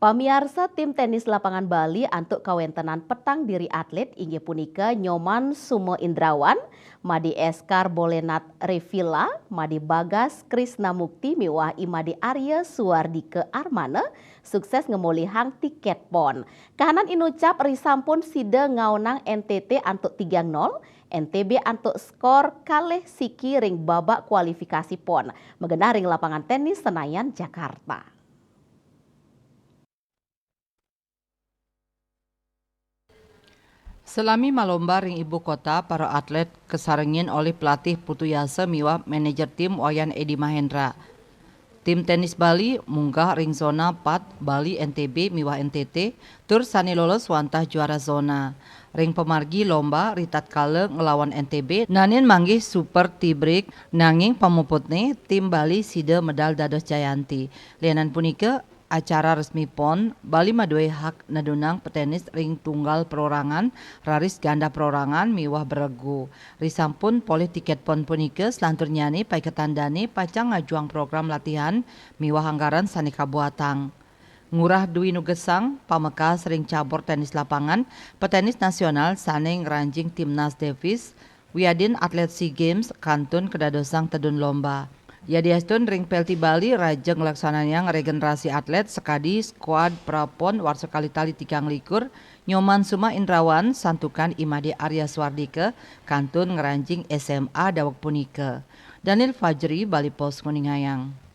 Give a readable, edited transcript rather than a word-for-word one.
Pamiarsa tim tenis lapangan Bali antuk kawentenan petang diri atlet inggih punika Nyoman Sumo Indrawan, Madi Eskar Bolenat Revila, Madi Bagas Krisna Mukti miwah Imadi Arya Suwardike Armana sukses ngemolihang tiket pon. Kahanan inucap risampun sida ngaunang NTT antuk 3-0, NTB antuk skor kalih siki ring babak kualifikasi pon megenah ring lapangan tenis Senayan Jakarta. Selami malomba ring ibu kota, para atlet kesarengin oleh pelatih Putu Yasa miwah manajer tim Wayan Edi Mahendra. Tim tenis Bali munggah ring zona 4 Bali NTB miwah NTT tur sani lolos wantah juara zona. Ring pemargi lomba ritat kale ngelawan NTB nanin manggih super tiebreak nanging pamuputne tim Bali sida medal dados jayanti. Lianan punika acara resmi PON Bali maduwe hak nadunang petenis ring tunggal perorangan raris ganda perorangan miwah beregu. Risampun polih tiket PON punika selantur nyani pai ketandani pacang ngajuang program latihan miwah anggaran sani kabuatang. Ngurah Dwi Nugesang, pamekas ring cabur tenis lapangan, petenis nasional sane ngranjing timnas Davis, wiadin atlet SEA Games kantun kedadosang tedun lomba. Yadiastun ring pelti Bali rajeng laksananya regenerasi atlet sekadi skuad prapon warsekali tali 3 likur Nyoman Suma Indrawan santukan Imadi Arya Suwardike kantun ngeranjing SMA dawak punika. Daniel Fajri Bali Pos Kuningayang.